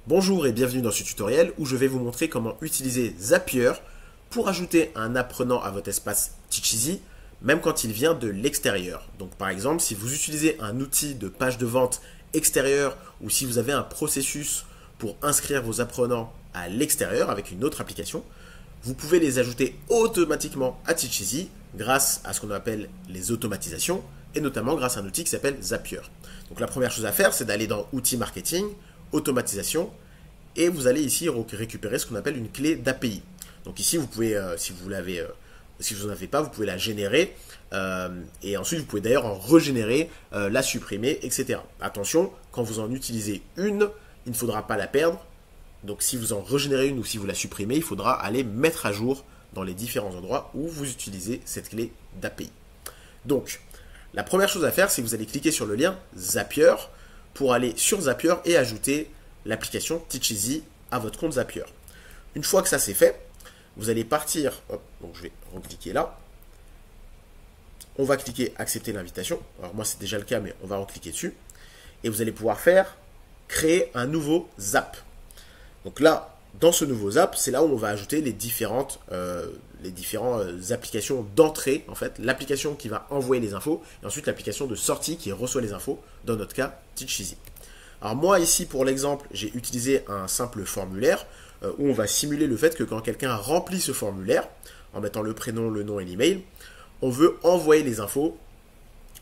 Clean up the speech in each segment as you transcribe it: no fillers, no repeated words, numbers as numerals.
Bonjour et bienvenue dans ce tutoriel où je vais vous montrer comment utiliser Zapier pour ajouter un apprenant à votre espace Teacheasy, même quand il vient de l'extérieur. Donc par exemple, si vous utilisez un outil de page de vente extérieure ou si vous avez un processus pour inscrire vos apprenants à l'extérieur avec une autre application, vous pouvez les ajouter automatiquement à Teacheasy grâce à ce qu'on appelle les automatisations et notamment grâce à un outil qui s'appelle Zapier. Donc la première chose à faire, c'est d'aller dans Outils marketing, automatisation, et vous allez ici récupérer ce qu'on appelle une clé d'API. Donc ici, vous pouvez, si vous n'en avez pas, vous pouvez la générer, et ensuite vous pouvez d'ailleurs en régénérer, la supprimer, etc. Attention, quand vous en utilisez une, il ne faudra pas la perdre. Donc si vous en régénérez une ou si vous la supprimez, il faudra aller mettre à jour dans les différents endroits où vous utilisez cette clé d'API. Donc, la première chose à faire, c'est que vous allez cliquer sur le lien Zapier pour aller sur Zapier et ajouter l'application Teacheasy à votre compte Zapier. Une fois que ça c'est fait, vous allez partir, hop, donc je vais recliquer là. On va cliquer accepter l'invitation. Alors moi c'est déjà le cas, mais on va recliquer dessus. Et vous allez pouvoir créer un nouveau Zap. Donc là, dans ce nouveau Zap, c'est là où on va ajouter les différentes applications d'entrée, en fait, l'application qui va envoyer les infos, et ensuite l'application de sortie qui reçoit les infos, dans notre cas, Teacheasy. Alors moi, ici, pour l'exemple, j'ai utilisé un simple formulaire, où on va simuler le fait que quand quelqu'un remplit ce formulaire, en mettant le prénom, le nom et l'email, on veut envoyer les infos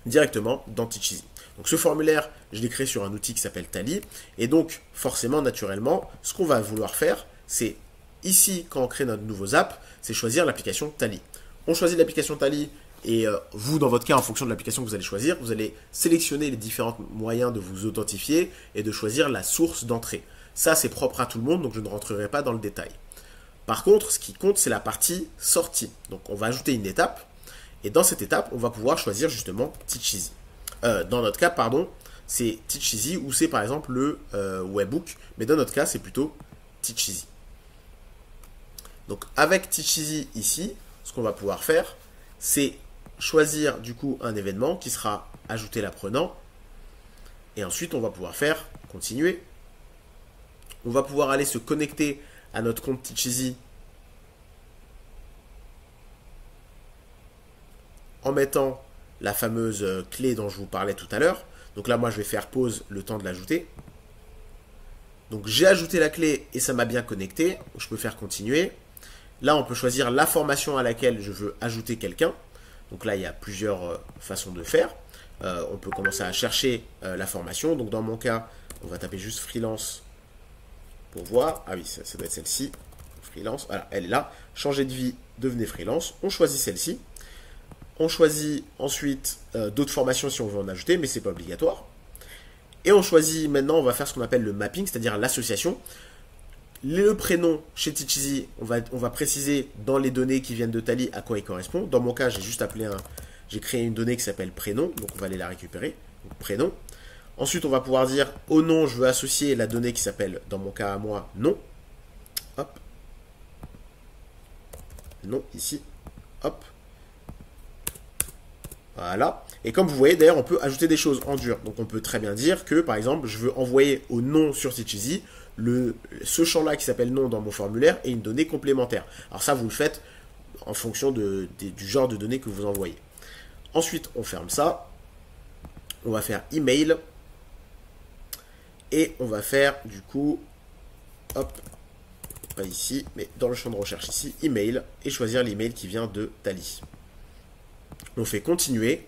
directement dans Teacheasy. Donc ce formulaire, je l'ai créé sur un outil qui s'appelle Tally. Et donc, forcément, naturellement, ce qu'on va vouloir faire, c'est ici, quand on crée notre nouveau Zap, c'est choisir l'application Tally. On choisit l'application Tally et vous, dans votre cas, en fonction de l'application que vous allez choisir, vous allez sélectionner les différents moyens de vous authentifier et de choisir la source d'entrée. Ça, c'est propre à tout le monde, donc je ne rentrerai pas dans le détail. Par contre, ce qui compte, c'est la partie sortie. Donc, on va ajouter une étape. Et dans cette étape, on va pouvoir choisir justement Teacheasy. Dans notre cas, pardon, c'est Teacheasy ou c'est par exemple le Webbook. Mais dans notre cas, c'est plutôt Teacheasy. Donc avec Teacheasy ici, ce qu'on va pouvoir faire, c'est choisir du coup un événement qui sera ajouter l'apprenant. Et ensuite, on va pouvoir faire continuer. On va pouvoir aller se connecter à notre compte Teacheasy en mettant la fameuse clé dont je vous parlais tout à l'heure. Donc là, moi, je vais faire pause le temps de l'ajouter. Donc j'ai ajouté la clé et ça m'a bien connecté. Je peux faire continuer. Là, on peut choisir la formation à laquelle je veux ajouter quelqu'un. Donc là, il y a plusieurs façons de faire. On peut commencer à chercher la formation. Donc dans mon cas, on va taper juste freelance pour voir. Ah oui, ça doit être celle-ci. Freelance, voilà, elle est là. Changer de vie, devenez freelance. On choisit celle-ci. On choisit ensuite d'autres formations si on veut en ajouter, mais ce n'est pas obligatoire. Et on choisit maintenant, on va faire ce qu'on appelle le mapping, c'est-à-dire l'association. Le prénom chez Teacheasy, on va préciser dans les données qui viennent de Tally à quoi il correspond. Dans mon cas, j'ai créé une donnée qui s'appelle prénom, donc on va aller la récupérer. Donc, prénom. Ensuite, on va pouvoir dire au nom, je veux associer la donnée qui s'appelle, dans mon cas à moi, nom. Hop. Nom ici. Hop. Voilà. Et comme vous voyez, d'ailleurs, on peut ajouter des choses en dur. Donc, on peut très bien dire que, par exemple, je veux envoyer au nom sur Teacheasy ce champ-là qui s'appelle nom dans mon formulaire et une donnée complémentaire. Alors ça, vous le faites en fonction du genre de données que vous envoyez. Ensuite, on ferme ça. On va faire email. Et on va faire, du coup, hop, pas ici, mais dans le champ de recherche ici, email. Et choisir l'email qui vient de Tally. On fait continuer.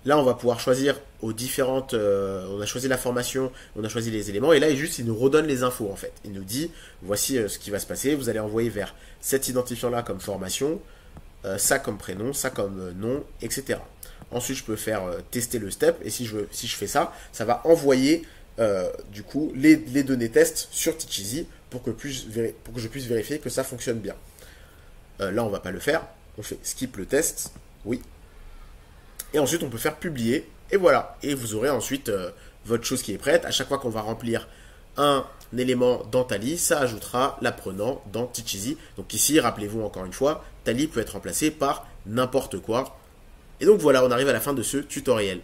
Là, on va pouvoir choisir aux différentes... on a choisi la formation, on a choisi les éléments. Et là, il nous redonne les infos, en fait. Il nous dit, voici ce qui va se passer. Vous allez envoyer vers cet identifiant-là comme formation, ça comme prénom, ça comme nom, etc. Ensuite, je peux faire tester le step. Et si je fais ça, ça va envoyer, du coup, les données tests sur Teacheasy pour que je puisse vérifier que ça fonctionne bien. Là, on ne va pas le faire. On fait skip le test. Oui. Et ensuite, on peut faire publier. Et voilà. Et vous aurez ensuite votre chose qui est prête. À chaque fois qu'on va remplir un élément dans Tally, ça ajoutera l'apprenant dans Teacheasy. Donc ici, rappelez-vous encore une fois, Tally peut être remplacé par n'importe quoi. Et donc voilà, on arrive à la fin de ce tutoriel.